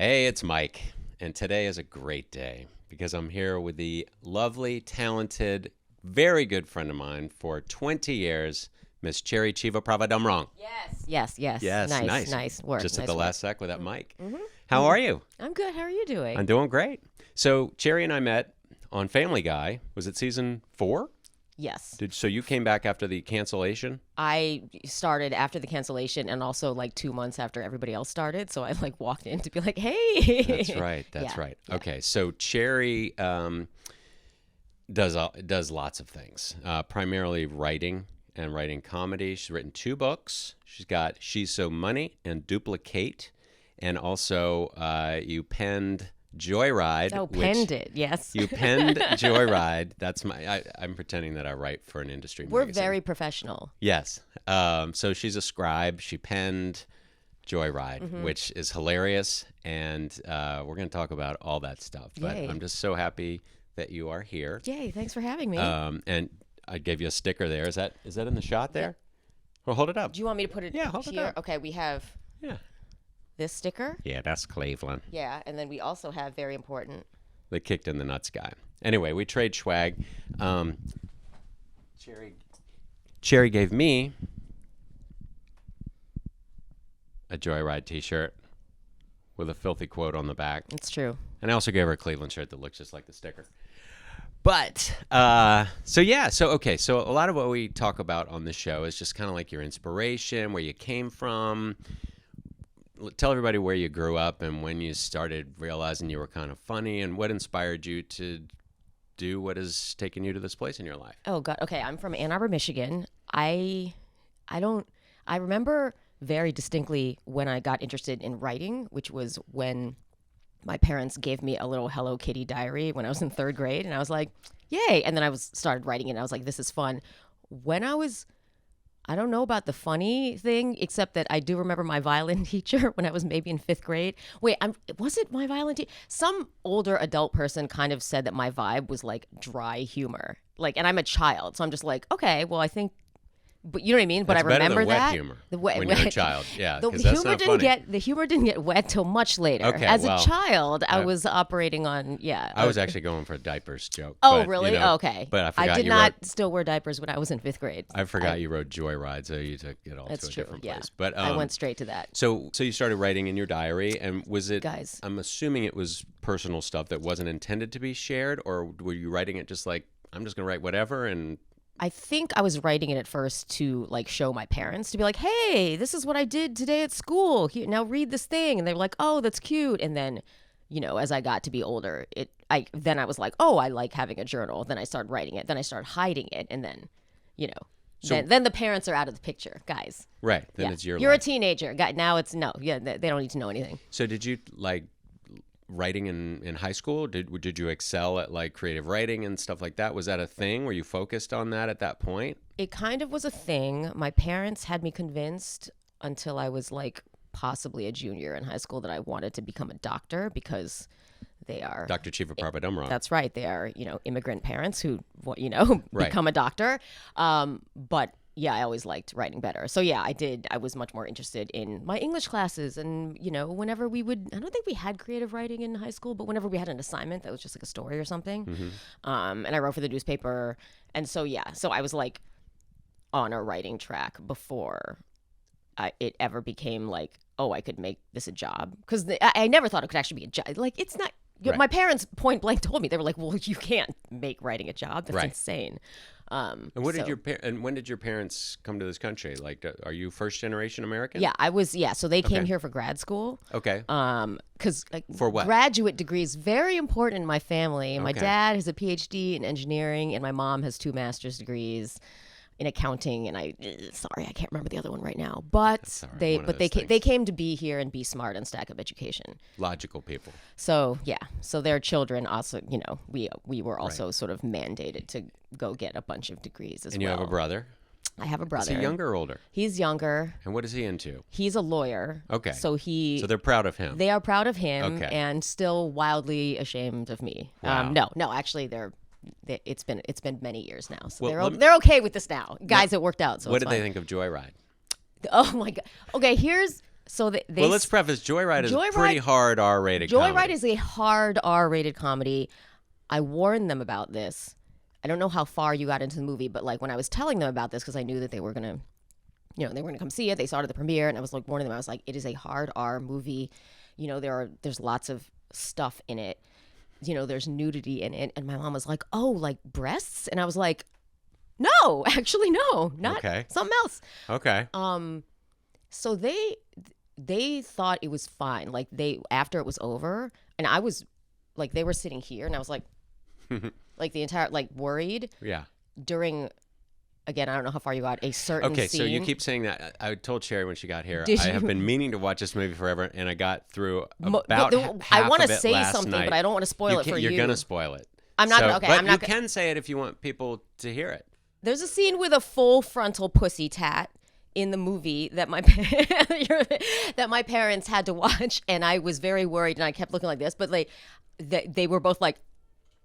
Hey, it's Mike, and today is a great day because I'm here with the lovely, talented, very good friend of mine for 20 years, Miss Chevapravatdumrong. Yes. Yes, Nice work. Just at nice the work. last sec with that mic. How are you? I'm good. How are you doing? I'm doing great. So Cherry and I met on Family Guy. Was it season 4? Yes. So you came back after the cancellation? I started after the cancellation and also like 2 months after everybody else started. So I like walked in to be like, hey. That's right. That's right. Yeah. Okay, so Cherry does lots of things, primarily writing and writing comedy. She's written 2 books. She's got She's So Money and Duplikate, and also you penned Joyride. Oh, penned it. Yes. You penned Joyride. That's I'm pretending that I write for an industry We're magazine. very professional. Yes. So she's a scribe. She penned Joyride, which is hilarious, and we're going to talk about all that stuff. But Yay. I'm just so happy that you are here. Yay. Thanks for having me. And I gave you a sticker there. Is that in the shot there? Well, hold it up. Do you want me to put it hold it here? up. Okay, we have this sticker. Yeah, that's Cleveland. Yeah, and then we also have very important. The kicked in the nuts guy. Anyway, we trade swag. Cherry gave me a Joyride T-shirt with a filthy quote on the back. It's true. And I also gave her a Cleveland shirt that looks just like the sticker. But, so a lot of what we talk about on this show is just kind of like your inspiration, where you came from. Tell everybody where you grew up and when you started realizing you were kind of funny, and what inspired you to do what has taken you to this place in your life. Oh God. Okay, I'm from Ann Arbor, Michigan. I remember very distinctly when I got interested in writing, which was when my parents gave me a little Hello Kitty diary when I was in 3rd grade, and I was like, "Yay!" And then I started writing it, and I was like, "This is fun." I don't know about the funny thing, except that I do remember my violin teacher when I was maybe in 5th grade. Wait, was it my violin teacher? Some older adult person kind of said that my vibe was like dry humor. Like, and I'm a child, so I'm just like, okay, well, I think, but you know what I mean? But That's I remember better than that. wet humor when you're a child. Yeah, The 'cause that's humor not didn't funny. the humor didn't get wet till much later. Okay, As well, a child, I was operating on I was actually going for a diapers joke. Oh, but, really? you know, Okay. But I forgot did you not wrote, still wear diapers when I was in 5th grade. I forgot you wrote Joyride, so you took it all That's to a true. different Yeah. place. But I went straight to that. So you started writing in your diary, and was it? Guys. I'm assuming it was personal stuff that wasn't intended to be shared, or were you writing it just like, I'm just gonna write whatever? And I think I was writing it at first to like show my parents, to be like, hey, this is what I did today at school. Here, now read this thing. And they were like, oh, that's cute. And then, as I got to be older, I was like, oh, I like having a journal. Then I started writing it. Then I started hiding it. And then, then the parents are out of the picture, guys. right, then it's your You're life. a teenager. Now it's they don't need to know anything. So did you like writing in high school? Did you excel at like creative writing and stuff like that? Was that a thing? Were you focused on that at that point? It kind of was a thing. My parents had me convinced until I was like possibly a junior in high school that I wanted to become a doctor, because they are Dr. Chevapravatdumrong. That's right. They are, immigrant parents who, Right. become a doctor. But yeah, I always liked writing better. So yeah, I was much more interested in my English classes, and whenever I don't think we had creative writing in high school, but whenever we had an assignment that was just like a story or something, and I wrote for the newspaper, and so I was like on a writing track before it ever became like, oh, I could make this a job, because I never thought it could actually be a job. Like, it's not. Right. My parents point blank told me, they were like, well, you can't make writing a job. That's Right. insane. And when did your parents come to this country? Like, are you first generation American? Yeah, I was. Yeah, so they came Okay. here for grad school. Okay. Because For what? graduate degrees very important in my family. My Okay. dad has a PhD in engineering, and my mom has 2 master's degrees in accounting. And I can't remember the other one right now. But That's all right, they one of they those they things. came to be here and be smart and stack up education. Logical people. So yeah, so their children also, we were also sort of mandated to go get a bunch of degrees as And well. you have a brother? I have a brother. Is he younger or older? He's younger. And what is he into? He's a lawyer. Okay. So So they're proud of him. they are proud of him, Okay. and still wildly ashamed of me. Wow. No, actually it's been many years now. So Well, they're okay with this now. Guys, it worked out. So What it's did they fine. think of Joyride? Oh my God. Okay, here's So they Well, let's preface. Joyride is a Joyride- pretty hard R-rated Joyride comedy. is a hard R-rated comedy. I warned them about this. I don't know how far you got into the movie, but like when I was telling them about this, because I knew that they were gonna, they were gonna come see it. They saw it at the premiere, and I was like warning them. I was like, it is a hard R movie. There's lots of stuff in it. There's nudity in it. And my mom was like, oh, like breasts? And I was like, no, actually, no, not something else. Okay. So they thought it was fine. Like after it was over, and I was like, they were sitting here, and I was like, like the entire, like worried. Yeah. During, again, I don't know how far you got, a certain Okay, scene. so you keep saying that. I told Sherry when she got here, Did I have you? been meaning to watch this movie forever, and I got through about I want to say something, but I don't want to spoil it for you. You're going to spoil it. I'm not. Okay, but I'm not. You can say it if you want people to hear it. There's a scene with a full frontal pussy tat in the movie that my parents had to watch, and I was very worried, and I kept looking like this, but they were both like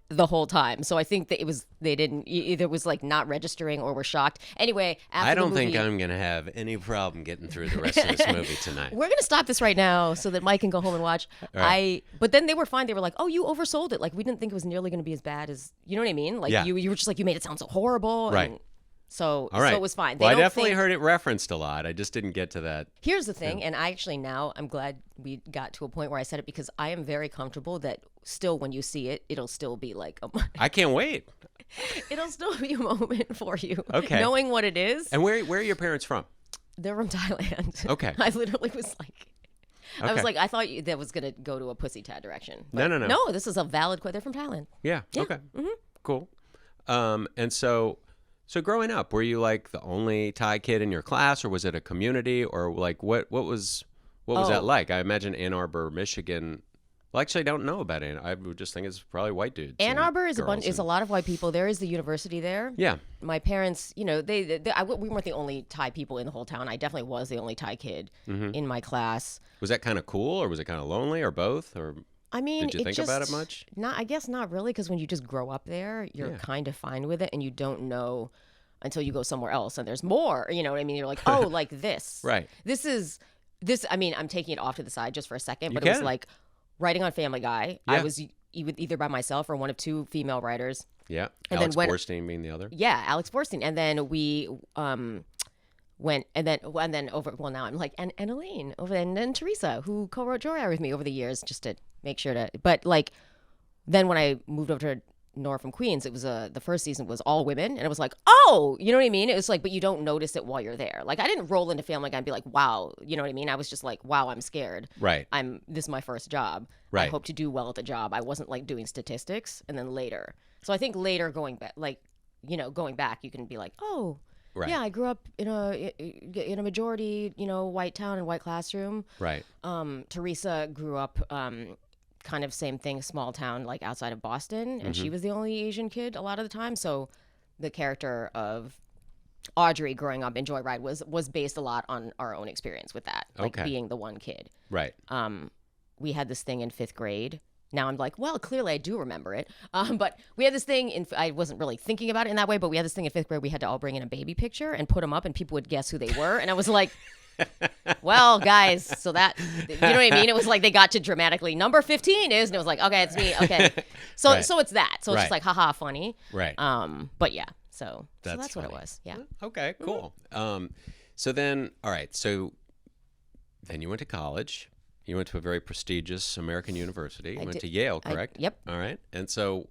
the whole time. So I think that they didn't either was like not registering or were shocked. Anyway, after I don't the movie, think I'm gonna have any problem getting through the rest of this movie tonight. We're gonna stop this right now so that Mike can go home and watch. Right. But then they were fine. They were like, "Oh, you oversold it. Like we didn't think it was nearly gonna be as bad as you know what I mean. Like Yeah. you were just like you made it sound so horrible." Right. And so All right. so it was fine. Well, I definitely heard it referenced a lot. I just didn't get to that. Here's the thing, and I actually now I'm glad we got to a point where I said it because I am very comfortable that still when you see it, it'll still be like I can't wait. it'll still be a moment for you. Okay. Knowing what it is. And where are your parents from? They're from Thailand. Okay. I literally was like, I was Okay. like, I thought that was gonna go to a pussy tat direction. But No. No, this is a valid question. They're from Thailand. Yeah. Okay. Cool. And so growing up, were you like the only Thai kid in your class, or was it a community, or like what was that like? I imagine Ann Arbor, Michigan. Well, actually, I don't know about Ann. I would just think it's probably white dudes. Ann and Arbor is girls a lot of white people. There is the university there. Yeah. My parents, we weren't the only Thai people in the whole town. I definitely was the only Thai kid in my class. Was that kind of cool, or was it kind of lonely, or both? Or I mean, did you think about it much? I guess not really, because when you just grow up there, you're kind of fine with it, and you don't know until you go somewhere else and there's more. You know what I mean? You're like, oh, like this. Right. This. I mean, I'm taking it off to the side just for a second, but You it was can. like writing on Family Guy. Yeah. I was either by myself or one of two female writers. Yeah. And Alex then Borstein being the other. Yeah, Alex Borstein. And then we went and then over. Well, now I'm like and Elaine over there, and then Teresa, who co-wrote Joyride with me over the years, just to make sure to. But like, then when I moved over to Nora from Queens, it was the first season was all women, and it was like, oh, you know what I mean? It was like, but you don't notice it while you're there. Like I didn't roll into Family Guy and be like, wow, you know what I mean? I was just like, wow, I'm scared. Right. This is my first job. Right. I hope to do well at the job. I wasn't like doing statistics, and then later. So I think later going back, going back, you can be like, oh, Right. yeah, I grew up in a majority, white town and white classroom. Right. Teresa grew up kind of same thing, small town, like outside of Boston, and she was the only Asian kid a lot of the time. So the character of Audrey growing up in Joyride was based a lot on our own experience with that, like being the one kid. Right. We had this thing in 5th grade. Now I'm like, well, clearly I do remember it. But we had this thing, I wasn't really thinking about it in that way, but we had this thing in 5th grade. We had to all bring in a baby picture and put them up, and people would guess who they were. And I was like, well, guys, so that, you know what I mean? It was like they got to dramatically, number 15 is, and it was like, okay, it's me. Okay. So Right. so it's that. So it's just like, haha, funny. Right. But yeah, so that's what it funny. was. Yeah. Okay, cool. So then, all right, so then you went to college. You went to a very prestigious American university. You went to Yale, correct? Yep. All right. And so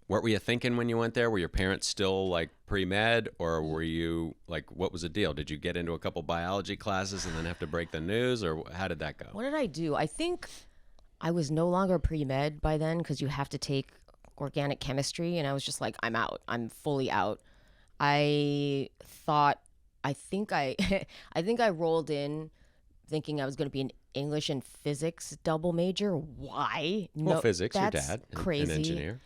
what were you thinking when you went there? Were your parents still like pre-med, or were you like, what was the deal? Did you get into a couple biology classes and then have to break the news, or how did that go? What did I do? I think I was no longer pre-med by then because you have to take organic chemistry, and I was just like, I'm out. I'm fully out. I think I rolled in thinking I was going to be an English and physics double major. Why? Well, physics, your that's dad, crazy. an engineer.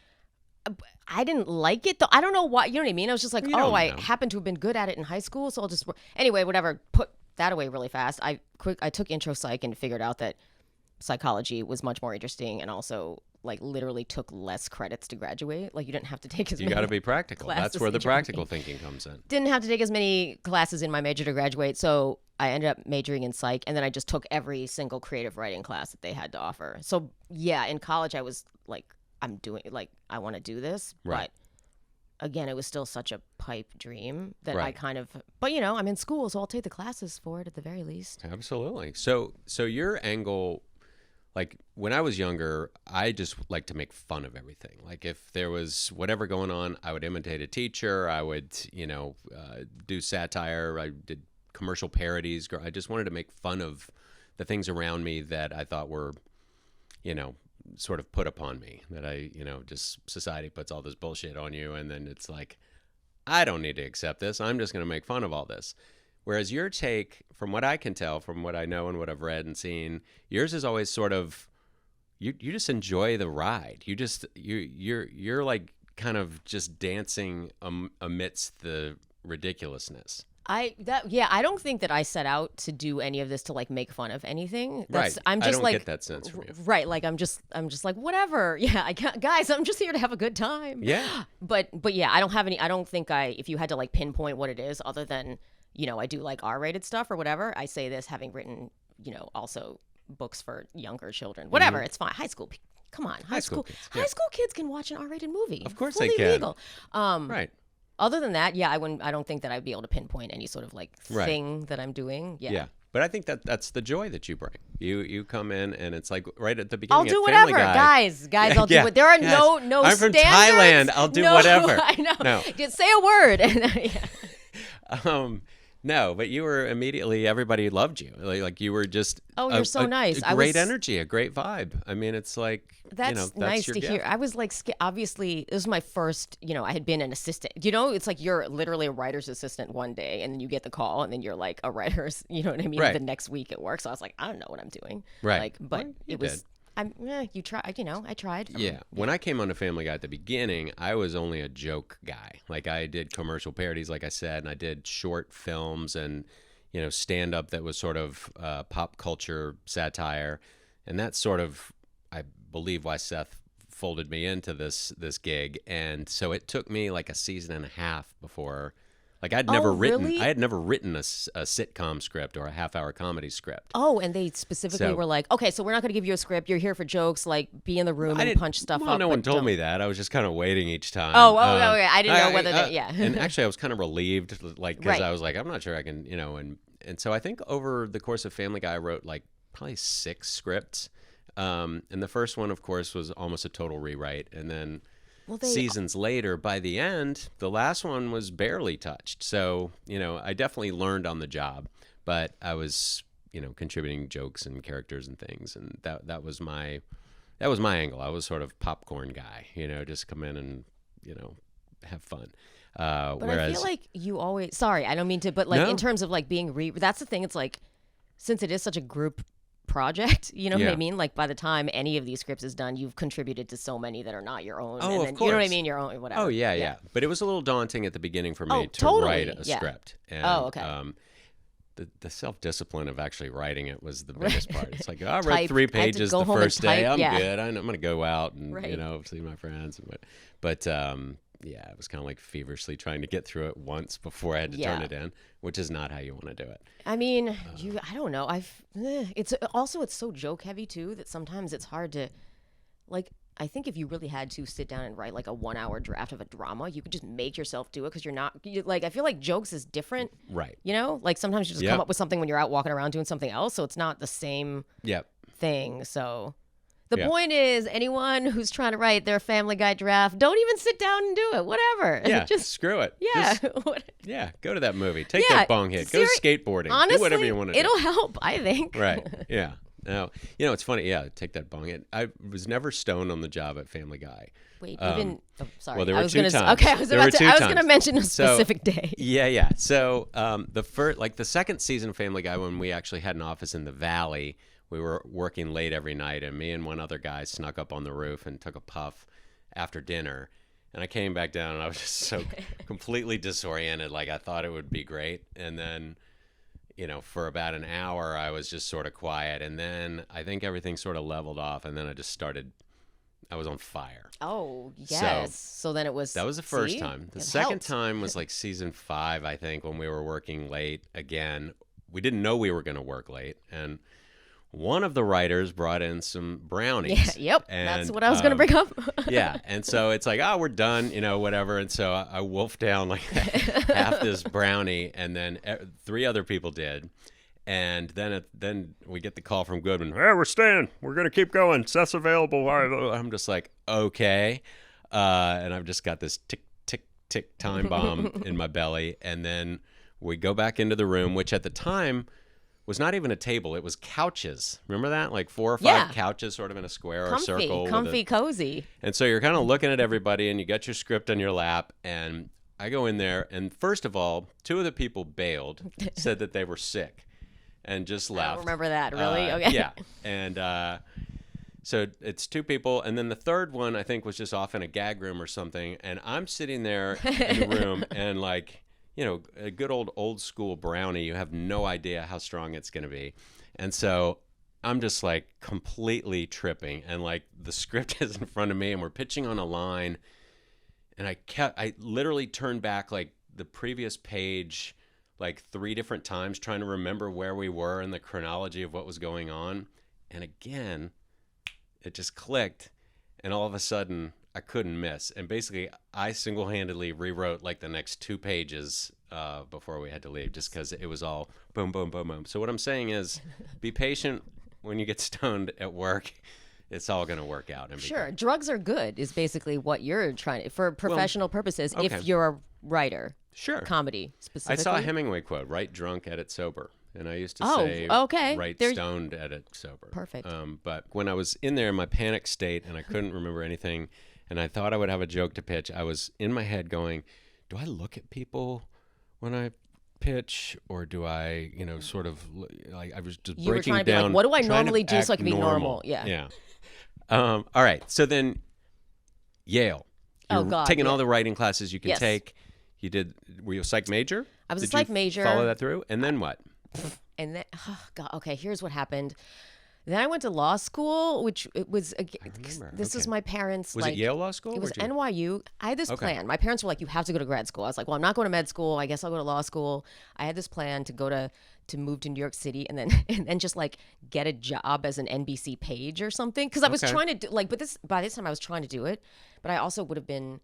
I didn't like it though. I don't know why. You know what I mean? I was just like, You don't I know. happen to have been good at it in high school, so I'll just anyway, whatever. Put that away really fast. I took intro psych and figured out that psychology was much more interesting, and also like literally took less credits to graduate. Like you didn't have to take as You many. got to be practical. That's classes where the in Germany. practical thinking comes in. Didn't have to take as many classes in my major to graduate, so I ended up majoring in psych, and then I just took every single creative writing class that they had to offer. So yeah, in college I was like, I want to do this, Right. but again, it was still such a pipe dream that I Right. kind of. But I'm in school, so I'll take the classes for it at the very least. Absolutely. So your angle, like when I was younger, I just like to make fun of everything. Like if there was whatever going on, I would imitate a teacher. I would, do satire. I did commercial parodies. I just wanted to make fun of the things around me that I thought were, sort of put upon me. That just society puts all this bullshit on you, and then it's like, I don't need to accept this. I'm just going to make fun of all this. Whereas your take, from what I can tell, from what I know and what I've read and seen, yours is always sort of, you just enjoy the ride. You're like kind of just dancing amidst the ridiculousness. I don't think that I set out to do any of this to like make fun of anything. Right. I'm just I don't like get that sense from you. Right. Like I'm just like whatever. Yeah. I can't, guys. I'm just here to have a good time. Yeah. But yeah, I don't have any. I don't think if you had to like pinpoint what it is, other than I do like R-rated stuff or whatever. I say this having written also books for younger children. Whatever. It's fine. High school. Come on. High school. Kids. High school kids can watch an R-rated movie. Of course Fully they can. legal. Right. Other than that, yeah, I don't think that I'd be able to pinpoint any sort of like Right. thing that I'm doing. Yeah. But I think that's the joy that you bring. You come in and it's like right at the beginning. I'll do at Family whatever, Guy, guys. I'll do it. There are yes. no I'm from standards. Thailand. I'll do No, whatever. I know. No. Just say a word. Yeah. No, but you were immediately, everybody loved you. Like you were just You're so nice. A great energy, a great vibe. I mean, it's like That's nice your to gift. hear. I was like, obviously, this was my first. I had been an assistant. It's like you're literally a writer's assistant one day, and then you get the call, and then you're like a writer's. You know what I mean? Right. The next week at work. So I was like, I don't know what I'm doing. Right. Like, but Well, you it was. did. You tried. I tried. Yeah. When I came on to Family Guy at the beginning, I was only a joke guy. Like I did commercial parodies, like I said, and I did short films and stand up that was sort of pop culture satire, and that's sort of, I believe, why Seth folded me into this gig. And so it took me like a season and a half before. Like I had never written a sitcom script or a half-hour comedy script. Oh, and they specifically were like, okay, so we're not going to give you a script. You're here for jokes. Like, be in the room and punch stuff up. No one told me that. I was just kind of waiting each time. Okay. I didn't know whether they, yeah. And actually, I was kind of relieved, like, because Right. I was like, I'm not sure I can, and so I think over the course of Family Guy, I wrote like probably 6 scripts. And the first one, of course, was almost a total rewrite. And then seasons later, by the end, the last one was barely touched. So, I definitely learned on the job, but I was, contributing jokes and characters and things. And that was my angle. I was sort of popcorn guy, just come in and, have fun. But Whereas, I feel like you always. Sorry, I don't mean to. But like No. in terms of like being that's the thing. It's like since it is such a group project, what Yeah. I mean? Like by the time any of these scripts is done, you've contributed to so many that are not your own. Oh, and of then, you know what I course. mean? Your own, whatever. Oh, yeah. But it was a little daunting at the beginning for me Oh, to totally, write a yeah. script. And, Oh, okay. The self-discipline of actually writing it was the biggest part. It's like, I wrote Type. 3 I had to pages go the home and first day. type, I'm yeah. good. I'm going to go out and, Right. see my friends. But yeah, it was kind of like feverishly trying to get through it once before I had to turn Yeah. it in, which is not how you want to do it. I mean, I don't know. It's also it's so joke heavy too that sometimes it's hard to, like. I think if you really had to sit down and write like a 1-hour draft of a drama, you could just make yourself do it because you're not like. I feel like jokes is different. Right. Like sometimes you just Yep. come up with something when you're out walking around doing something else, so it's not the same Yep. thing. So the Yeah. point is, anyone who's trying to write their Family Guy draft, don't even sit down and do it. Whatever. Yeah, just screw it. yeah. Just, go to that movie. Take Yeah, that bong hit. Go skateboarding. Honestly, do whatever you want to do. it'll help. I think. Right. Yeah. Now, it's funny. Yeah, take that bong hit. I was never stoned on the job at Family Guy. Wait, even. Oh, sorry. well, there I were was 2 gonna. times. Okay, I was There about were to. 2 I was gonna times. mention a So, specific day. Yeah. So the second season of Family Guy, when we actually had an office in the Valley, we were working late every night, and me and one other guy snuck up on the roof and took a puff after dinner. And I came back down, and I was just so completely disoriented. Like I thought it would be great, and then, for about an hour, I was just sort of quiet, and then I think everything sort of leveled off, and then I just started. I was on fire. Oh yes. So then it was. That was the first see? time. The It second helped. time was like season 5, I think, when we were working late again, we didn't know we were going to work late, and one of the writers brought in some brownies. Yeah, yep, and, that's what I was going to bring up. yeah, and so it's like, oh, we're done, whatever. And so I wolfed down like half this brownie, and then 3 other people did. And then we get the call from Goodman. Hey, we're staying. We're going to keep going. Seth's available. I'm just like, okay. And I've just got this tick, tick, tick time bomb in my belly. And then we go back into the room, which at the time was not even a table. It was couches. Remember that? Like 4 or 5 couches sort of in a square or a circle. Comfy, cozy. And so you're kind of looking at everybody, and you got your script on your lap. And I go in there, and first of all, 2 of the people bailed, said that they were sick, and just left. I don't remember that, really? Okay. Yeah. And so it's 2 people. And then the third one, I think, was just off in a gag room or something. And I'm sitting there in the room, and like, a good old school brownie, you have no idea how strong it's going to be. And so I'm just like completely tripping, and like the script is in front of me, and we're pitching on a line. And I literally turned back like the previous page like 3 different times, trying to remember where we were in the chronology of what was going on. And again, it just clicked, and all of a sudden I couldn't miss. And basically I single-handedly rewrote like the next 2 pages before we had to leave, just because it was all boom, boom, boom, boom. So what I'm saying is, be patient when you get stoned at work. It's all going to work out. And sure. Drugs are good is basically what you're trying to, for professional purposes, okay. If you're a writer. Sure. Comedy, specifically. I saw a Hemingway quote, write drunk, edit sober. And I used to say, write stoned, edit sober. Perfect. But when I was in there in my panic state and I couldn't remember anything, and I thought I would have a joke to pitch, I was in my head going, do I look at people when I pitch, or do I, sort of like, I was just you breaking were trying to down. Be like, what do I normally do so I can be normal? Yeah. Yeah. All right. So then Yale. You're taking all the writing classes you can take. Were you a psych major? I was a psych major. Follow that through? And then what? And then, okay, here's what happened. Then I went to law school, which it was, this was my parents. Was it Yale Law School? It was NYU. I had this plan. My parents were like, you have to go to grad school. I was like, well, I'm not going to med school. I guess I'll go to law school. I had this plan to move to New York City and then just like get a job as an NBC page or something. Because I was trying to do by this time I was trying to do it, but I also would have been,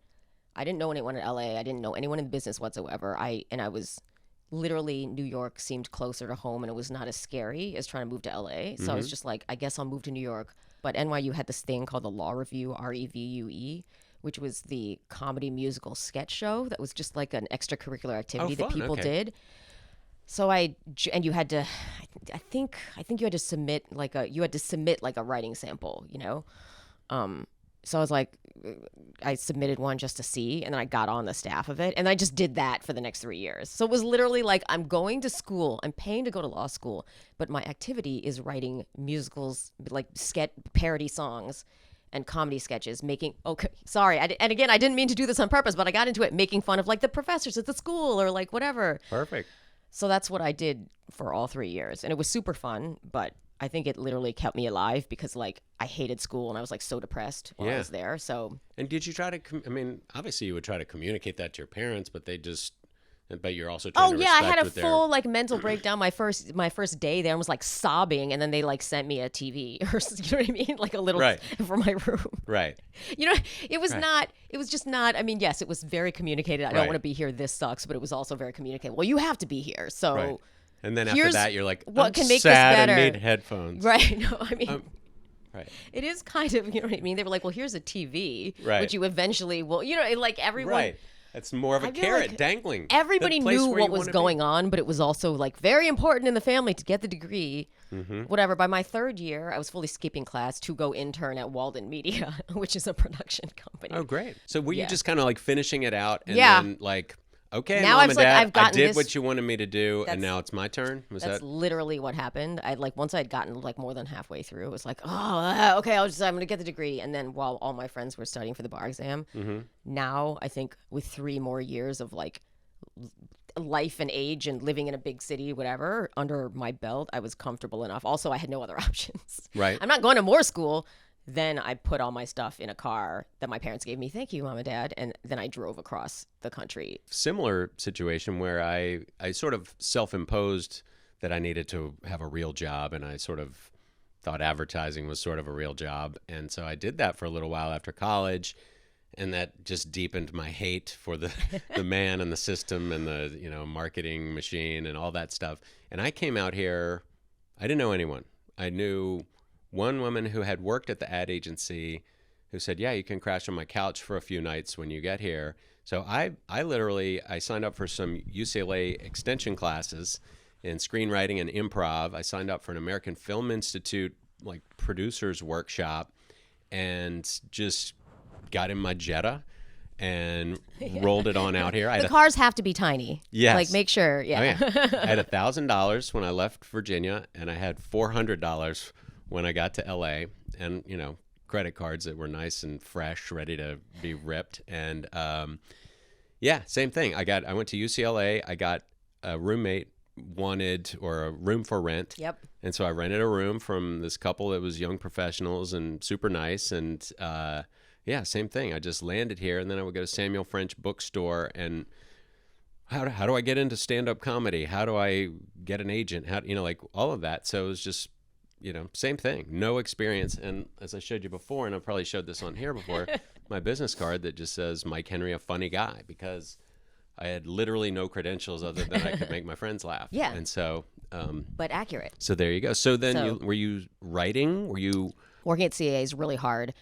I didn't know anyone in LA. I didn't know anyone in the business whatsoever. I was literally, New York seemed closer to home, and it was not as scary as trying to move to LA. So I was just like, I guess I'll move to New York. But NYU had this thing called the Law Review, REVUE, which was the comedy musical sketch show that was just like an extracurricular activity that people did. So you had to, I think you had to submit like a writing sample, So I was like, I submitted one just to see, and then I got on the staff of it, and I just did that for the next 3 years. So it was literally like, I'm going to school, I'm paying to go to law school, but my activity is writing musicals, like parody songs and comedy sketches, and again, I didn't mean to do this on purpose, but I got into it, making fun of like the professors at the school or like whatever. Perfect. So that's what I did for all 3 years, and it was super fun, but I think it literally kept me alive because like I hated school and I was like so depressed while I was there. So. And did you try to? Obviously you would try to communicate that to your parents, but but you're also trying to respect. I had a full like mental breakdown my first day there, and was like sobbing, and then they like sent me a TV or you know what I mean, like a little for my room. Right. It was not. It was just not. I mean, yes, it was very communicated. I don't want to be here. This sucks, but it was also very communicated. Well, you have to be here. So. Right. And then after that, you're like, what can make sad this better? And need headphones. Right. No, I mean, right. It is kind of, you know what I mean? They were like, well, here's a TV, which you eventually will, like everyone. Right. It's more of a carrot dangling. Everybody knew what was going on, but it was also like very important in the family to get the degree. Mm-hmm. Whatever. By my 3rd year, I was fully skipping class to go intern at Walden Media, which is a production company. Oh, great. So were you just kind of like finishing it out and then like, okay, now Mom and Dad, I did this, what you wanted me to do, and now it's my turn? That's literally what happened. Once I had gotten like more than halfway through, it was like, okay, I'm going to get the degree. And then while all my friends were studying for the bar exam, now I think with 3 more years of like life and age and living in a big city, whatever, under my belt, I was comfortable enough. Also, I had no other options. Right. I'm not going to more school. Then I put all my stuff in a car that my parents gave me. Thank you, Mom and Dad. And then I drove across the country. Similar situation where I sort of self-imposed that I needed to have a real job, and I sort of thought advertising was sort of a real job. And so I did that for a little while after college, and that just deepened my hate for the man and the system and the, marketing machine and all that stuff. And I came out here, I didn't know anyone. I knew one woman who had worked at the ad agency who said, yeah, you can crash on my couch for a few nights when you get here. So I signed up for some UCLA extension classes in screenwriting and improv. I signed up for an American Film Institute like producers workshop, and just got in my Jetta and rolled it on out here. The cars have to be tiny. Yes. Like, make sure. Yeah. Oh, yeah. I had $1,000 when I left Virginia, and I had $400 when I got to LA, and, credit cards that were nice and fresh, ready to be ripped. And same thing. I went to UCLA. I got a roommate or a room for rent. Yep. And so I rented a room from this couple that was young professionals and super nice. And same thing. I just landed here, and then I would go to Samuel French Bookstore, and how do I get into stand-up comedy? How do I get an agent? Like all of that. So it was just, same thing. No experience. And as I showed you before, and I probably showed this on here before, my business card that just says Mike Henry, a funny guy, because I had literally no credentials other than I could make my friends laugh. Yeah. And so, but accurate. So there you go. So then were you writing? Were you working at CAA is really hard.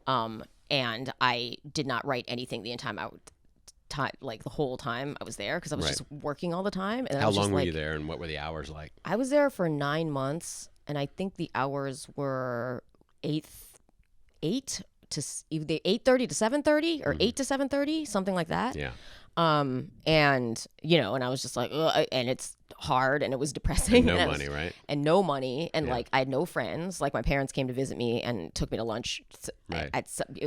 And I did not write anything the entire like the whole time I was there, because I was just working all the time. And how long were you there, and what were the hours like? I was there for 9 months, and I think the hours were 8 to either 8:30 to 7:30 or 8 to 7:30, something like that. Yeah. And and I was just like, ugh, and it's hard, and it was depressing. And no money, right? And no money, and like I had no friends. Like, my parents came to visit me and took me to lunch.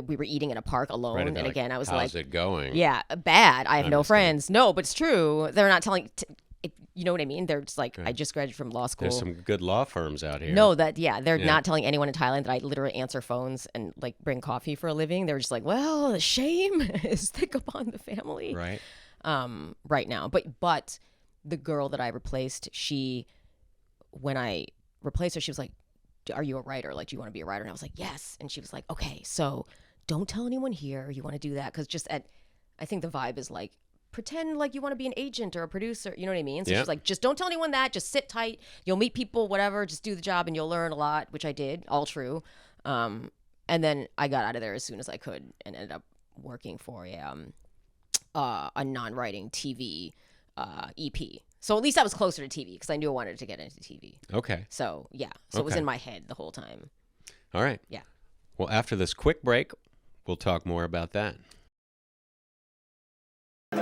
We were eating in a park alone, right, and again, I was like, how's it going? Yeah, bad. I have no friends. No, but it's true. They're not telling. You know what I mean? They're just like, I just graduated from law school. There's some good law firms out here. No, they're not telling anyone in Thailand that I literally answer phones and like bring coffee for a living. They're just like, well, the shame is thick upon the family. Right. Right now. But the girl that I replaced, when I replaced her, she was like, are you a writer? Like, do you want to be a writer? And I was like, yes. And she was like, okay, so don't tell anyone here you want to do that. Because I think the vibe is like, pretend like you want to be an agent or a producer. You know what I mean? So she's like, just don't tell anyone that. Just sit tight. You'll meet people, whatever. Just do the job and you'll learn a lot, which I did. All true. And then I got out of there as soon as I could and ended up working for a non-writing TV EP. So at least I was closer to TV, because I knew I wanted to get into TV. Okay. So, yeah. So it was in my head the whole time. All right. Yeah. Well, after this quick break, we'll talk more about that. Okay,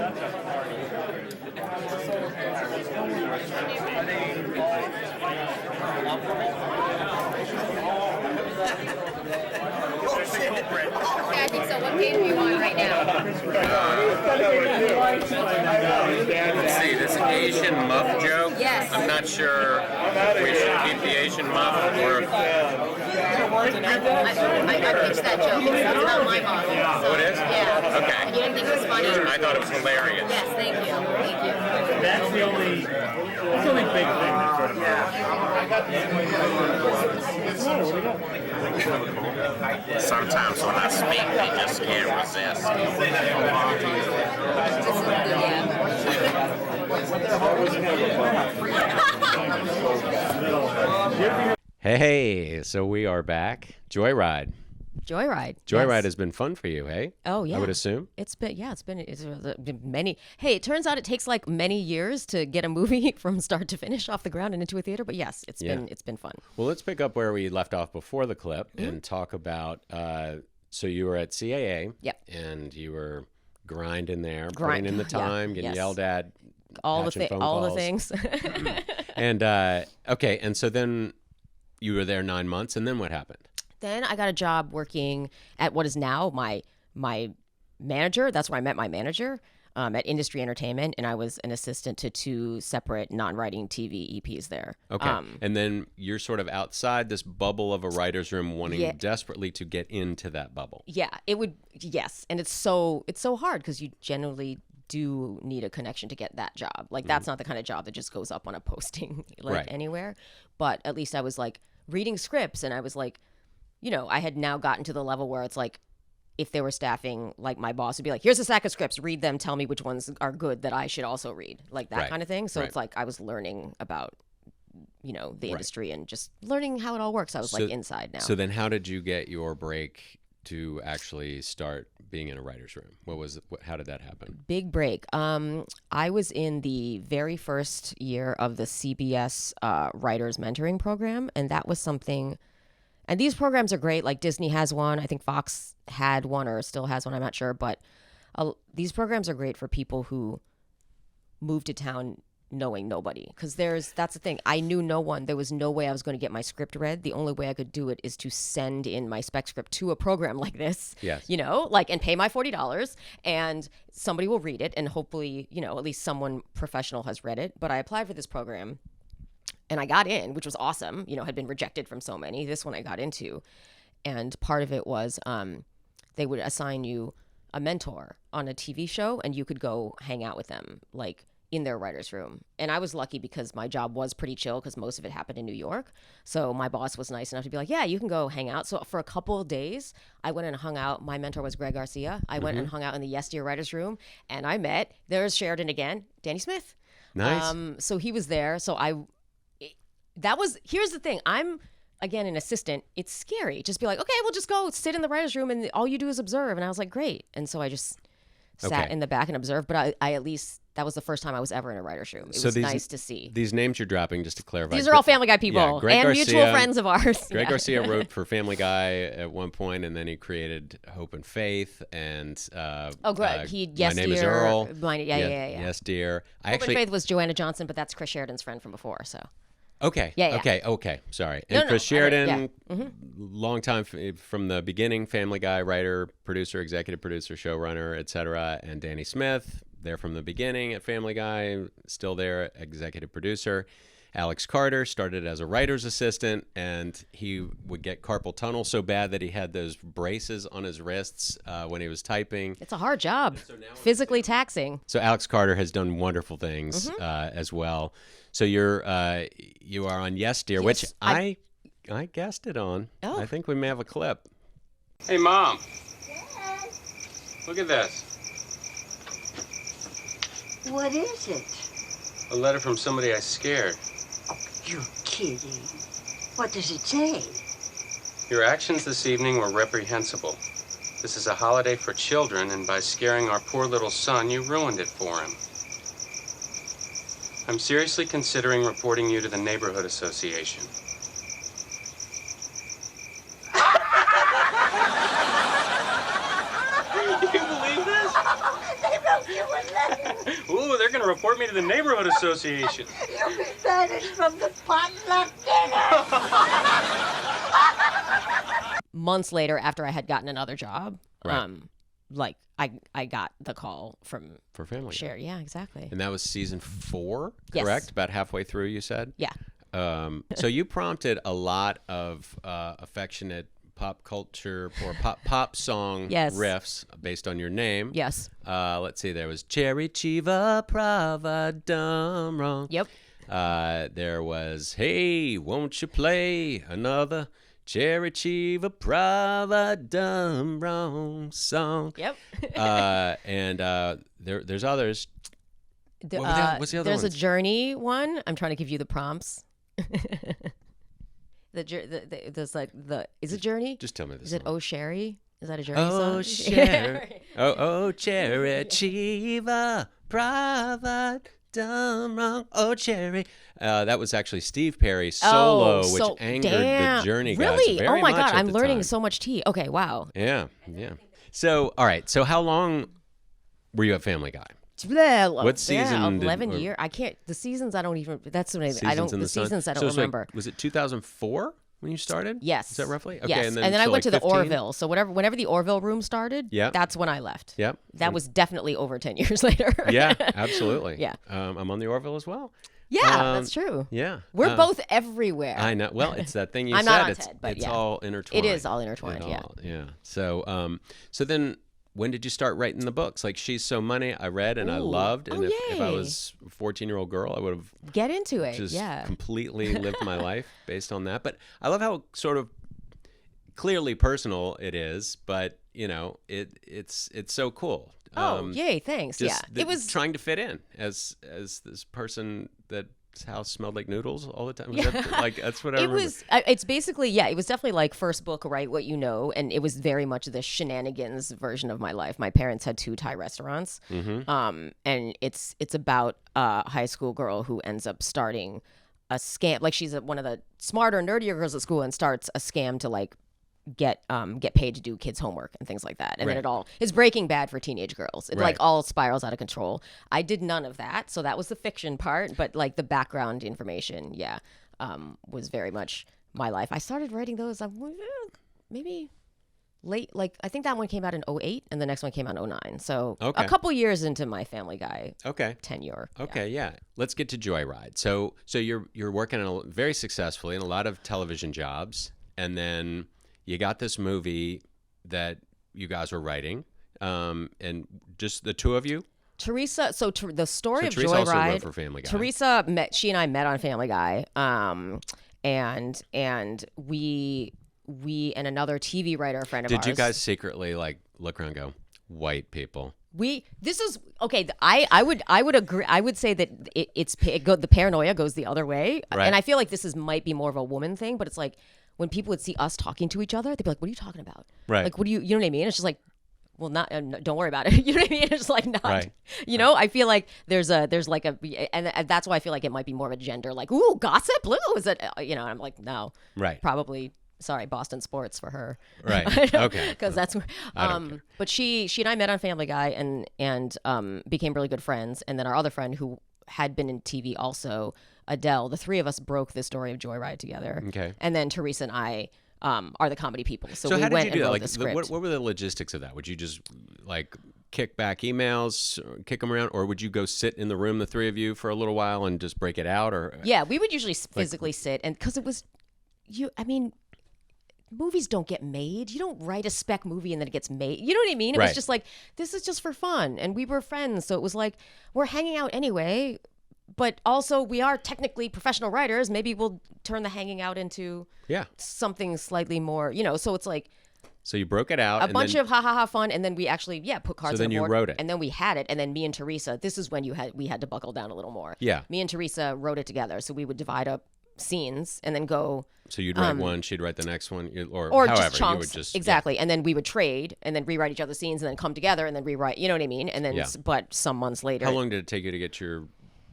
I think so. What game do you want right now? Let's see, this Asian muff joke. Yes. I'm not sure if we should keep the Asian muff or if... I pitched that joke. It's not my model. Oh, it is? Yeah. Okay. And you didn't think it was funny? I thought it was hilarious. Yes, thank you. Thank you. That's the only big thing that sort of Sometimes when I speak, they just can't resist. Hey, so we are back. Joyride. Joyride. Has been fun for you, hey? Oh, yeah. I would assume. It's been many. Hey, it turns out it takes like many years to get a movie from start to finish off the ground and into a theater. But yes, it's been fun. Well, let's pick up where we left off before the clip and talk about. So you were at CAA. Yep. And you were grinding there, putting in the time, getting yelled at, all the calls. things. And okay, and so then you were there 9 months, and then what happened? Then I got a job working at what is now my manager. That's where I met my manager at Industry Entertainment, and I was an assistant to 2 separate non-writing TV EPs there. Okay, and then you're sort of outside this bubble of a writer's room, wanting desperately to get into that bubble. Yeah, it would. Yes, and it's so hard because you generally do need a connection to get that job. Like that's not the kind of job that just goes up on a posting like Right. anywhere. But at least I was like reading scripts, and I was like, I had now gotten to the level where it's like, if they were staffing, like my boss would be like, here's a stack of scripts, read them, tell me which ones are good that I should also read, like that Right. kind of thing. So Right. it's like I was learning about, the industry and just learning how it all works. I was like inside now. So then how did you get your break to actually start being in a writer's room? How did that happen? Big break. I was in the very first year of the CBS Writers Mentoring Program, and that was something. And these programs are great. Like Disney has one. I think Fox had one or still has one. I'm not sure. But these programs are great for people who move to town knowing nobody. Because that's the thing. I knew no one. There was no way I was going to get my script read. The only way I could do it is to send in my spec script to a program like this. Yes. And pay my $40, and somebody will read it. And hopefully, at least someone professional has read it. But I applied for this program. And I got in, which was awesome. Had been rejected from so many. This one I got into. And part of it was they would assign you a mentor on a TV show, and you could go hang out with them, like in their writer's room. And I was lucky because my job was pretty chill because most of it happened in New York. So my boss was nice enough to be like, yeah, you can go hang out. So for a couple of days, I went and hung out. My mentor was Greg Garcia. I went and hung out in the Yes Dear writer's room, and I met, there's Sheridan again, Danny Smith. Nice. So he was there. So here's the thing. I'm, again, an assistant. It's scary. Just be like, okay, we'll just go sit in the writer's room and all you do is observe. And I was like, great. And so I just sat in the back and observed. But I at least, that was the first time I was ever in a writer's room. It was nice to see. These names you're dropping, just to clarify. These are all Family Guy people Greg and Garcia, mutual friends of ours. Greg Garcia wrote for Family Guy at one point, and then he created Hope and Faith. And Yes My Name Dear. Is Earl. Yeah. Yes Dear. Hope and Faith was Joanna Johnson, but that's Chris Sheridan's friend from before, so. Okay. Yeah. Okay. Sorry. And No, Chris Sheridan, yeah. long time from the beginning, Family Guy writer, producer, executive producer, showrunner, etc. And Danny Smith, there from the beginning at Family Guy, still there, executive producer. Alex Carter started as a writer's assistant, and he would get carpal tunnel so bad that he had those braces on his wrists when he was typing. It's a hard job, physically taxing. So Alex Carter has done wonderful things as well. So you are on Yes Dear, which I guessed it on. Oh. I think we may have a clip. Hey, Mom. Look at this. What is it? A letter from somebody I scared. You're kidding. What does it say? Your actions this evening were reprehensible. This is a holiday for children, and by scaring our poor little son, you ruined it for him. I'm seriously considering reporting you to the Neighborhood Association. You believe this? They wrote you a letter. Ooh, they're going to report me to the Neighborhood Association. You'll be banished from the potluck dinner. Months later, after I had gotten another job, Right. I got the call from For Family Guy. Cher. Yeah, exactly. And that was season 4, Yes. correct? About halfway through, you said? Yeah. So you prompted a lot of affectionate pop culture or pop song Yes. riffs based on your name. Yes. Let's see. There was Cherry Chevapravatdumrong. Yep. There was, hey, won't you play another Cherry Chevapravatdumrong song? Yep. There's others. The, what's the other there's ones? a Journey one. I'm trying to give you the prompts. There's like is it Journey? Just tell me this. Is it one. Oh Sherry? Is that a Journey Oh, song? Cherry. oh, Cherry Chevapravatdumrong. Oh, Cherry. That was actually Steve Perry's solo, which angered the Journey guys really? very Oh my much God, at I'm the learning time. so much tea. Okay, wow. Yeah. So, all right. So, how long were you at Family Guy? What season did- 11 or- years. I can't. The seasons I don't even. That's what I Seasons don't. in The Sun? seasons I So don't it's like- remember. was it 2004 when you started? Yes. Is that roughly? Okay. Yes. And then I so went like to the 15? Orville. So whenever the Orville room started, Yep. that's when I left. Yep. That was definitely over 10 years later. Yeah, absolutely. Yeah. I'm on the Orville as well. Yeah, that's true. Yeah. We're both everywhere. I know. Well, it's that thing you I'm said. not on it's TED, but it's yeah. all intertwined. It is all intertwined, yeah. Yeah. So, so then when did you start writing the books? Like She's So Money, I read and I Ooh. loved. And Oh, if I yay. was a 14-year-old girl, I would have Get into it. just Yeah. completely lived my life based on that. But I love how sort of clearly personal it is, but it's so cool. Oh, yay! Thanks. Yeah, It was trying to fit in as this person that's house smelled like noodles all the time. That's what I remember. It's basically, it was definitely like first book, Write What You Know, and it was very much the shenanigans version of my life. My parents had 2 Thai restaurants, and it's about a high school girl who ends up starting a scam. Like she's one of the smarter, nerdier girls at school, and starts a scam to like get paid to do kids' homework and things like that. And then it's Breaking Bad for teenage girls. It like all spirals out of control. I did none of that, so that was the fiction part. But like the background information, was very much my life. I started writing those maybe late. Like I think that one came out in 2008, and the next one came out in 2009. So a couple years into my Family Guy tenure. Okay, yeah. Let's get to Joyride. So you're working very successfully in a lot of television jobs, and then you got this movie that you guys were writing, and just the 2 of you? Teresa, the story of Teresa also Joyride. wrote for Family Guy. Teresa she and I met on Family Guy, and we and another TV writer friend of ours. Did you guys secretly like look around and go, white people? This is okay. I would agree. I would say that the paranoia goes the other way, and I feel like this might be more of a woman thing. But it's like when people would see us talking to each other, they'd be like, "What are you talking about? Right? Like, what do you know what I mean?" It's just like, well, not don't worry about it. You know what I mean? It's just like not. Right. I feel like there's like and that's why I feel like it might be more of a gender like, ooh, gossip, blue. Is it? And I'm like, no, right? Probably. Sorry, Boston sports for her. Right. Okay. Because that's where. But she and I met on Family Guy and became really good friends. And then our other friend who had been in TV also, Adele. The 3 of us broke the story of Joyride together. Okay. And then Teresa and I are the comedy people. So we how did went you do and that? wrote Like, the script. what were the logistics of that? Would you just like kick back emails, kick them around, or would you go sit in the room, the 3 of you, for a little while and just break it out? Or Yeah, we would usually physically sit, and because it was, movies don't get made. You don't write a spec movie and then it gets made. You know what I mean? It was just like, this is just for fun. And we were friends. So it was like, we're hanging out anyway. But also, we are technically professional writers. Maybe we'll turn the hanging out into something slightly more, so it's like. So you broke it out. A bunch of ha fun. And then we actually, put cards on the board. So then you wrote it. And then we had it. And then me and Teresa, this is when we had to buckle down a little more. Yeah. Me and Teresa wrote it together. So we would divide up scenes and then go. So you'd write one, she'd write the next one, or however, just chunks. you would just exactly, and then we would trade and then rewrite each other's scenes and then come together and then rewrite. You know what I mean? And then, but some months later. How long did it take you to get your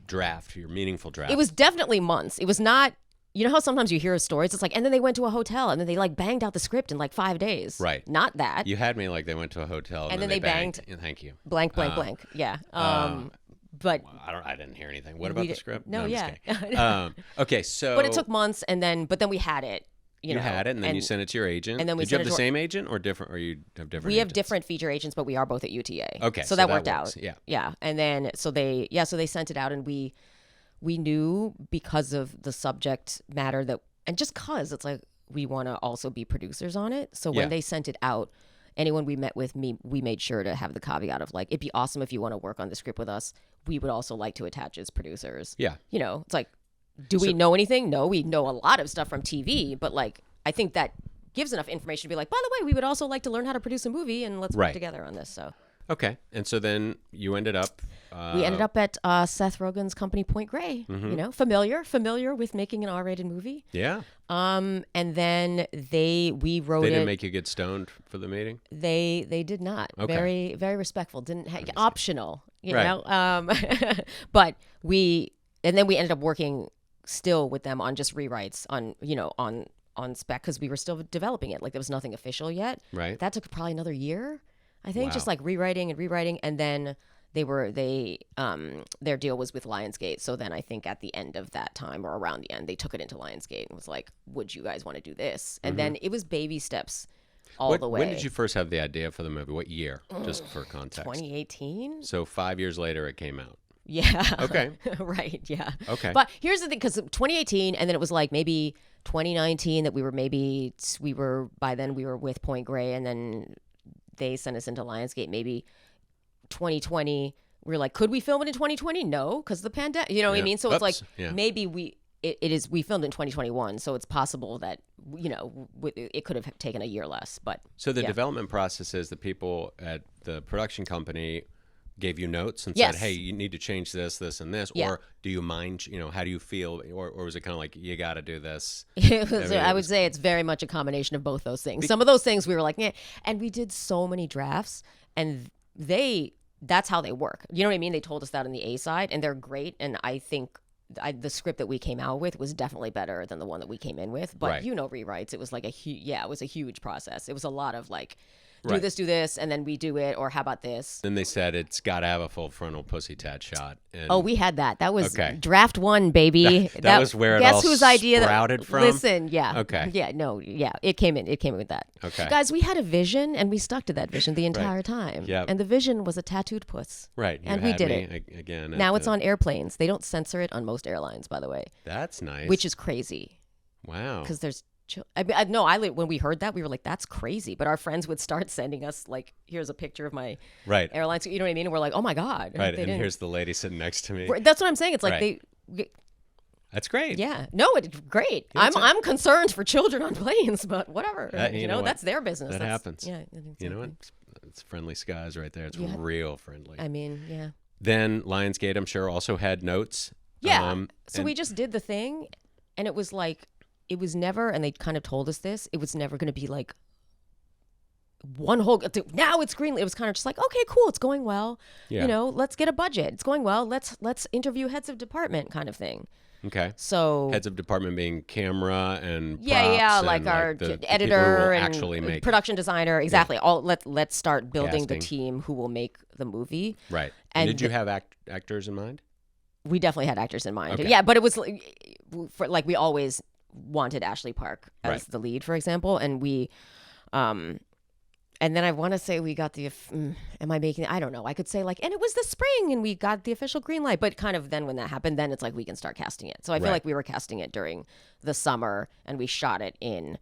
draft, your meaningful draft? It was definitely months. It was not. You know how sometimes you hear stories? It's like, and then they went to a hotel and then they like banged out the script in like 5 days. Right. Not that. You had me like they went to a hotel and then they banged. Thank you. Blank. Yeah. But I didn't hear anything. What about the script? No, I'm yeah. just kidding. Okay, so. But it took months, but then we had it. You had it, and then you sent it to your agent. And then did you have the same agent or different? Or you have different? We have different feature agents, but we are both at UTA. Okay, so that worked works. out. Yeah. And then so they sent it out, and we knew because of the subject matter that, and just cause it's like we want to also be producers on it. So when they sent it out, anyone we met with, we made sure to have the caveat of like, it'd be awesome if you want to work on the script with us. We would also like to attach as producers. Yeah. It's like, do we know anything? No, we know a lot of stuff from TV, but like, I think that gives enough information to be like, by the way, we would also like to learn how to produce a movie and let's work together on this. So. Okay. And so then you ended up. We ended up at Seth Rogen's company, Point Grey. Mm-hmm. Familiar with making an R-rated movie. Yeah. And then we wrote it. They didn't make you get stoned for the meeting? They did not. Okay. Very, very respectful. Optional, you know. But and then we ended up working still with them on just rewrites on spec because we were still developing it. Like there was nothing official yet. Right. That took probably another year, I think, just like rewriting, and then their deal was with Lionsgate. So then I think at the end of that time or around the end, they took it into Lionsgate and was like, would you guys want to do this? And then it was baby steps all the way. When did you first have the idea for the movie? What year? Just for context. 2018. So 5 years later it came out. Yeah. Okay. Right. Yeah. Okay. But here's the thing, because 2018, and then it was like maybe 2019 that by then we were with Point Grey, and then they sent us into Lionsgate maybe 2020. We were like, could we film it in 2020? No, because the pandemic. You know what I mean? So it's like maybe we filmed in 2021, so it's possible that it could have taken a year less. But so the development process is the people at the production company gave you notes and Yes. said, hey, you need to change this, and this, or do you mind? How do you feel? Or was it kind of like you got to do this? I would say it's very much a combination of both those things. Some of those things we were like, yeah, and we did so many drafts, and that's how they work. You know what I mean? They told us that on the A side, and they're great. And I think the script that we came out with was definitely better than the one that we came in with. But rewrites, it was like it was a huge process. It was a lot of like, do this, and then we do it, or how about this? Then they said it's got to have a full frontal pussy tat shot. And we had that. That was draft 1, baby. That was where it all sprouted from? Listen, yeah. Okay. Yeah, no, yeah. It came in with that. Okay. Guys, we had a vision, and we stuck to that vision the entire time. Yep. And the vision was a tattooed puss. Right. And we did it. Again. Now it's on airplanes. They don't censor it on most airlines, by the way. That's nice. Which is crazy. Wow. Because there's... when we heard that, we were like, that's crazy. But our friends would start sending us, like, here's a picture of my airline. You know what I mean? And we're like, oh, my God. Right, and here's the lady sitting next to me. That's what I'm saying. It's like That's great. Yeah. No, it's great. I'm concerned for children on planes, but whatever. That's their business. That happens. Yeah. You know what? It's friendly skies right there. It's real friendly. I mean, yeah. Then Lionsgate, I'm sure, also had notes. Yeah. So we just did the thing, and it was like, it was never, and they kind of told us this, it was never going to be like one whole, now it's green. It was kind of just like, okay, cool, it's going well. Yeah. Let's get a budget. It's going well. Let's interview heads of department kind of thing. Okay. So heads of department being camera and like our editor and actually make production designer. Exactly. Yeah. Let's start building the team who will make the movie. Right. And did you have actors in mind? We definitely had actors in mind. Okay. Yeah, but it was like we always wanted Ashley Park as the lead, for example, and we and then I want to say we got the I don't know, I could say like, and it was the spring and we got the official green light, but kind of then when that happened, then it's like we can start casting it. So I feel like we were casting it during the summer and we shot it in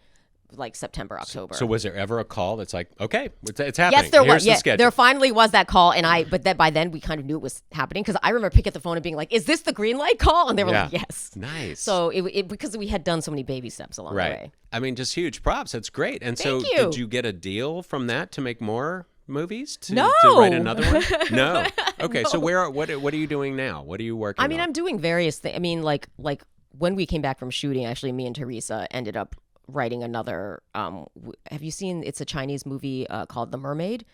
like September, October. So was there ever a call that's like, okay, it's happening? Yes, there Here's was. The Yeah, schedule. there finally was that call, and but then by then we kind of knew it was happening because I remember picking up the phone and being like, "Is this the green light call?" And they were like, "Yes." Nice. So it because we had done so many baby steps along the way. I mean, just huge props. That's great. And Thank so you. did you get a deal from that to make more movies? No. To write another one? No. Okay. No. So what are you doing now? What are you working on? I mean, I'm doing various things. I mean, like when we came back from shooting, actually, me and Teresa ended up writing another. Have you seen? It's a Chinese movie called The Mermaid.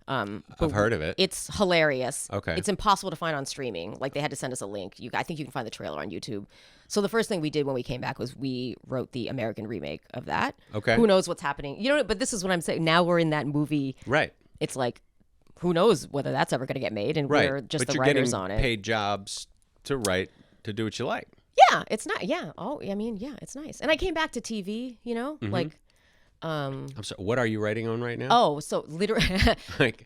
I've heard of it. It's hilarious. Okay. It's impossible to find on streaming. Like they had to send us a link. I think you can find the trailer on YouTube. So the first thing we did when we came back was we wrote the American remake of that. Okay. Who knows what's happening? But this is what I'm saying. Now we're in that movie. Right. It's like, who knows whether that's ever going to get made? And we're just but the you're writers getting on it. paid jobs to write, to do what you like. Yeah, it's not. Yeah. Oh, I mean, yeah, it's nice. And I came back to TV. Like. I'm sorry, what are you writing on right now? Oh, so literally,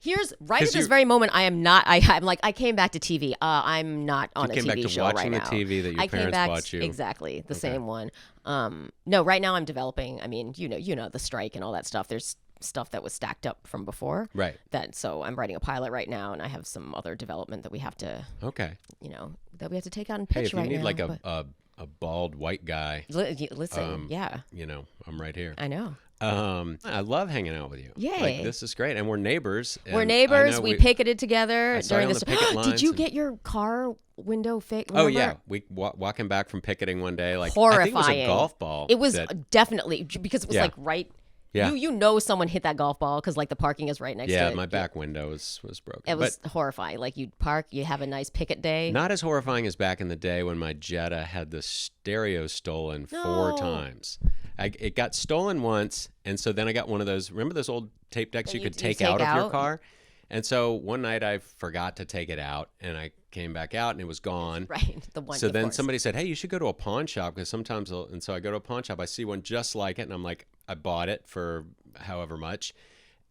here's right at this you're- very moment. I am not. I'm like I came back to TV. I'm not on a came back TV to show watching right the now. TV that your I came parents back bought you. exactly the same one. No, right now I'm developing. I mean, you know the strike and all that stuff. There's stuff that was stacked up from before. Right. So I'm writing a pilot right now, and I have some other development that we have to. Okay. That we have to take out and Hey, pitch if you right need now. like a bald white guy, listen, yeah, I'm right here. I know. I love hanging out with you. Yay. Like, this is great. And we're neighbors. We're and neighbors. I know We picketed together I saw during you on this. the picket lines Did you and- get your car window fixed? Oh yeah, we walking back from picketing one day, like Horrifying. I think it was a golf ball. It was that- definitely because it was like right. Yeah. You know someone hit that golf ball because like the parking is right next to it. Yeah, my back window was broken. It was horrifying. Like you'd park, you have a nice picket day. Not as horrifying as back in the day when my Jetta had the stereo stolen 4 No. times. It got stolen once, and so then I got one of those. Remember those old tape decks That you you could take take out of your out? car? And so one night I forgot to take it out, and I came back out, and it was gone. Right, the one. So of then course. somebody said, "Hey, you should go to a pawn shop because sometimes." And so I go to a pawn shop. I see one just like it, and I'm like, I bought it for however much.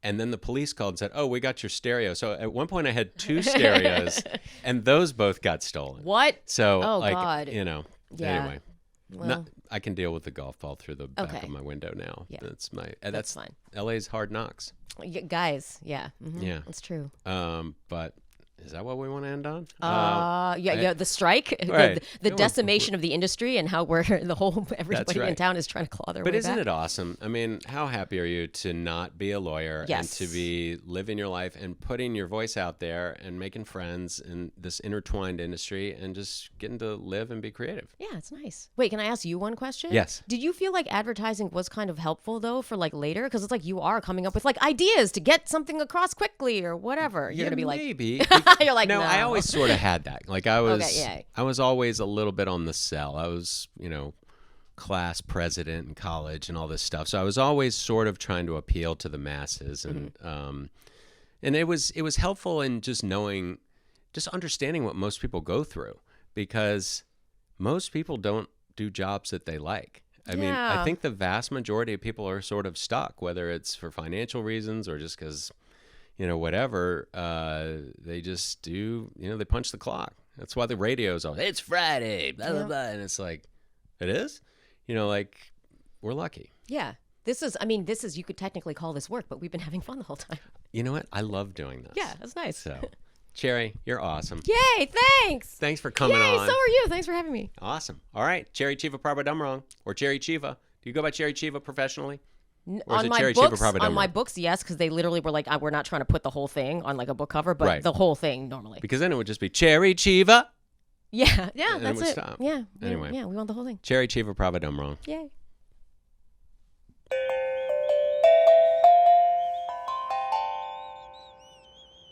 And then the police called and said, "Oh, we got your stereo." So at one point I had 2 stereos, and those both got stolen. What? So Oh, like, God. Yeah. Yeah. Anyway, Well, I can deal with the golf ball through the back Okay. of my window now. Yeah. That's fine. LA's hard knocks. Guys, yeah. Yeah. That's true. But is that what we want to end on? The strike, Right. the No, decimation of the industry, and how we're everybody in right. town is trying to claw their But way isn't back. it awesome? I mean, how happy are you to not be a lawyer Yes. and to be living your life and putting your voice out there and making friends in this intertwined industry and just getting to live and be creative? Yeah, it's nice. Wait, can I ask you one question? Yes. Did you feel like advertising was kind of helpful though for like later? Because it's like you are coming up with like ideas to get something across quickly or whatever. You're gonna be like, maybe. you're like, no. I always sort of had that. Like I was, Okay, yeah. I was always a little bit on the cell. I was, class president in college and all this stuff. So I was always sort of trying to appeal to the masses, and it was helpful in just understanding what most people go through, because most people don't do jobs that they like. I mean, I Yeah. think the vast majority of people are sort of stuck, whether it's for financial reasons or just because, whatever, they just do, they punch the clock. That's why the radio's on. It's Friday, blah, blah, blah. And it's like, it is? We're lucky. Yeah. This is, you could technically call this work, but we've been having fun the whole time. You know what? I love doing this. Yeah, that's nice. So, Cherry, you're awesome. Yay, thanks. Thanks for coming Yay, on. so are you. Thanks for having me. Awesome. All right. Cherry Chevapravatdumrong, or Cherry Cheva. Do you go by Cherry Cheva professionally? Or is it Cherry Chevapravatdumrong? On my books, yes, because they literally were like, we're not trying to put the whole thing on like a book cover, but Right. the whole thing normally. Because then it would just be Cherry Cheva. Yeah, And it that's would it. stop. Yeah. Anyway. Yeah, we want the whole thing. Cherry Chevapravatdumrong. Yay.